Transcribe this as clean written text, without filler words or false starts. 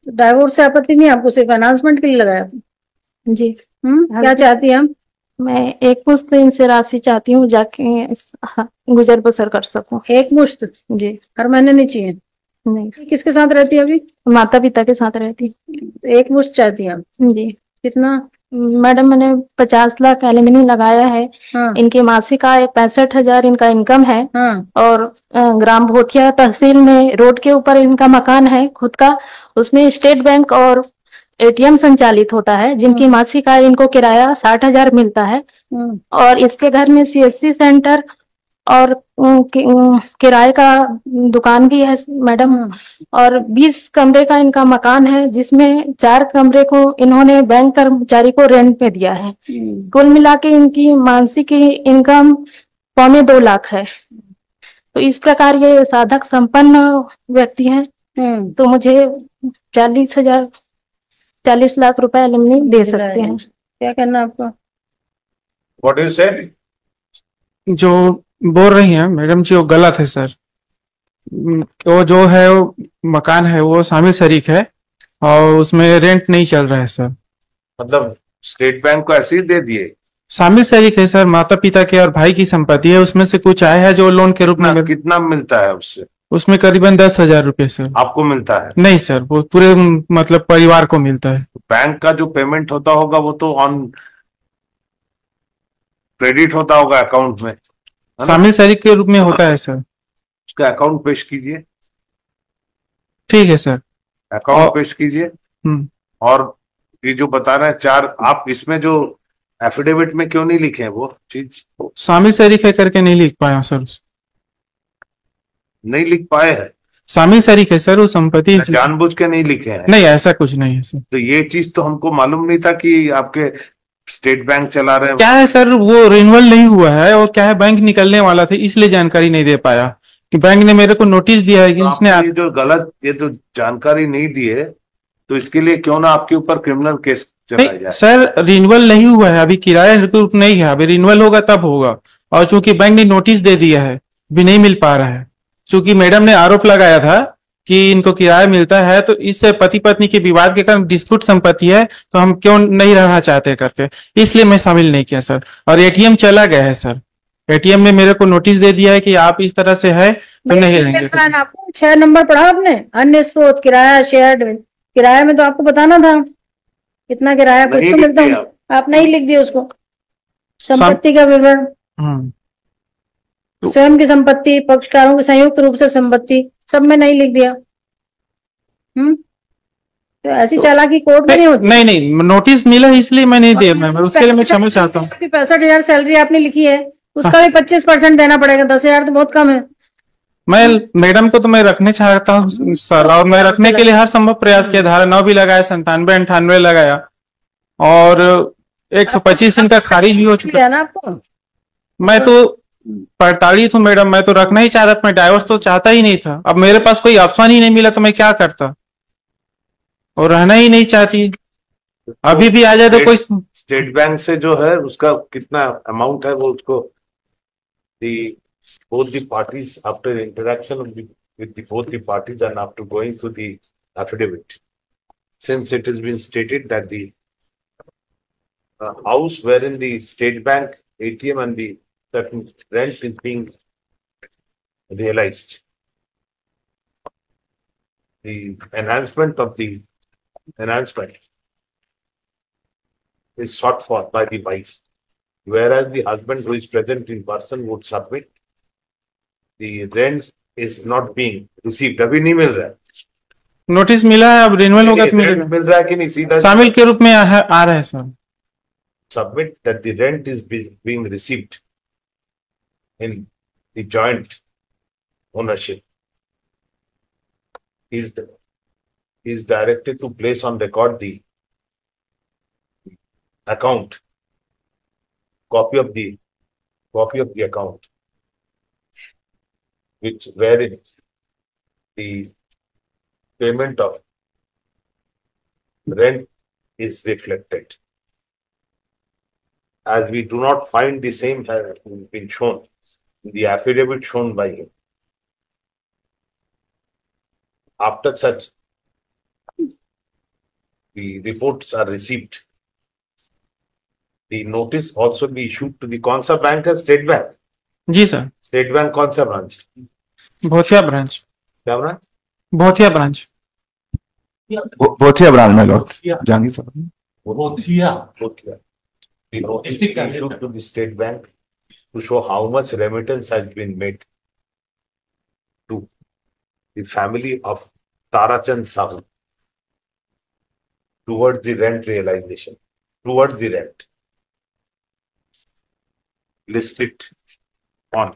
तो डाइवोर्स से आपत्ति नहीं आपको, सिर्फ अनाउंसमेंट के लिए लगाया? जी। क्या चाहती हैं आप? मैं एक मुश्त इनसे राशि चाहती हूँ, जाके गुजर बसर कर सकूं। एक मुश्त? जी। हर महीने नहीं चाहिए? नहीं। किसके साथ रहती है अभी? माता पिता के साथ रहती। तो एक मुश्त चाहती हैं आप? जी। कितना? मैडम मैंने 50 लाख एलिमनी लगाया है। हाँ। इनकी मासिक आय 65,000 इनका इनकम है। हाँ। और ग्राम भोथिया तहसील में रोड के ऊपर इनका मकान है खुद का। उसमें स्टेट बैंक और एटीएम संचालित होता है, जिनकी मासिक आय इनको किराया 60,000 मिलता है। और इसके घर में सीएससी सेंटर और किराए का दुकान भी है मैडम। और 20 कमरे का इनका मकान है, जिसमें 4 कमरे को इन्होंने बैंक कर्मचारी को रेंट पे दिया है। कुल मिला के इनकी मासिक इनकम 2.25 लाख है। तो इस प्रकार ये साधक संपन्न व्यक्ति हैं। तो मुझे 40 लाख रुपए एलिमनी दे सकते हैं। क्या करना आपको? What you said? जो बोल रही हैं मैडम जी वो गलत है सर। वो जो है वो मकान है वो शामिल शरीक है और उसमें रेंट नहीं चल रहा है सर। मतलब स्टेट बैंक को ऐसे ही दे दिए? शामिल शरीक है सर, माता पिता के और भाई की संपत्ति है, उसमें से कुछ आया है जो लोन के रूप में। कितना मिलता है उससे? उसमें करीबन 10,000 रुपए सर। आपको मिलता है? नहीं सर, वो पूरे मतलब परिवार को मिलता है। बैंक का जो पेमेंट होता होगा वो तो ऑन क्रेडिट होता होगा अकाउंट में, शामिल शरीक के रूप में होता है सर। उसका अकाउंट पेश कीजिए। ठीक है सर, अकाउंट पेश कीजिए। और ये जो बता रहे हैं 4, आप इसमें जो एफिडेविट में क्यों नहीं लिखे हैं वो चीज? शामिल शरीक है करके नहीं लिख पाया सर। नहीं लिख पाए हैं? शामिल शरीक है सर वो संपत्ति। जानबूझ के नहीं लिखे हैं? नहीं, ऐसा कुछ नहीं है सर। तो ये चीज तो हमको मालूम नहीं था कि आपके स्टेट बैंक चला रहे हैं। क्या है सर, वो रिन्यूअल नहीं हुआ है और क्या है बैंक निकलने वाला था, इसलिए जानकारी नहीं दे पाया। कि बैंक ने मेरे को नोटिस दिया है कि तो उसने ये जो गलत, ये तो जानकारी नहीं दी है, तो इसके लिए क्यों ना आपके ऊपर क्रिमिनल केस चलाया जाए? सर रिन्यूअल नहीं हुआ है अभी, किराया रूप नहीं है अभी, रिन्यूअल होगा तब होगा। और चूंकि बैंक ने नोटिस दे दिया है, अभी नहीं मिल पा रहा है। चूंकि मैडम ने आरोप लगाया था कि इनको किराया मिलता है, तो इससे पति पत्नी के विवाद के कारण डिस्प्यूट संपत्ति है, तो हम क्यों नहीं रहना चाहते करके, इसलिए मैं शामिल नहीं किया सर। और एटीएम चला गया है सर, एटीएम ने मेरे को नोटिस दे दिया है कि आप इस तरह से है तो नहीं रहेंगे। आपको 6 नंबर पढ़ा आपने, अन्य स्रोत किराया शेयर्ड। किराया में तो आपको बताना था कितना किराया कुछ तो मिलता है, आप नहीं लिख दिए उसको। संपत्ति का विवरण, स्वयं की संपत्ति, पक्षकारों की संयुक्त रूप से संपत्ति, सब में नहीं लिख दिया। तो ऐसी चालाकी कोर्ट में नहीं होती। नहीं, नोटिस मिला इसलिए मैं नहीं दिया मैम, उसके लिए मैं क्षमा चाहता हूँ। 65,000 सैलरी आपने लिखी है, उसका भी 25% देना पड़ेगा। 10,000 तो बहुत कम है। मैं मैडम को तो मैं रखने चाहता हूँ सर, और मैं रखने के लिए हर संभव प्रयास किया। धारा 9 भी लगाया, 97, 98 लगाया, और 125 इनका खारिज भी हो चुका है ना आपको। मैं तो प्रताड़ित हूँ मैडम, मैं तो रखना ही चाहता था, मैं डाइवोर्स तो चाहता ही नहीं था। अब मेरे पास कोई ऑप्शन ही नहीं मिला तो मैं क्या करता, और रहना ही नहीं चाहती। अभी भी आ जाए तो कोई। स्टेट बैंक से जो है उसका कितना अमाउंट है वो उसको both the parties after interaction with both the parties and after going through the affidavit, since it has been stated that the house wherein the state bank ATM and the certain rent is being realized, the enhancement of the enhancement is sought for by the wife, whereas the husband who is present in person would submit the rent is not being received. अभी नहीं मिल रहा है, notice मिला है, अब renewal होगा तो मिलेगा। मिल रहा है कि नहीं? सीधा शामिल के रूप में आ रहा है sir. Submit that the rent is being received in the joint ownership. He is directed to place on record the account, copy of the account, wherein the payment of rent is reflected. As we do not find the same has been shown in the affidavit shown by him. After such the reports are received, the notice also be issued to the कौन सा bank है? State bank. जी sir. State bank कौन सा branch? Bhothia branch. क्या branch? Bhothia branch. Bhothia branch में lord Jahangir साहब. Bhotia. The notice be issued to the state bank to show how much remittance has been made to the family of Tarachand Sahu towards the rent realization, towards the rent. List it on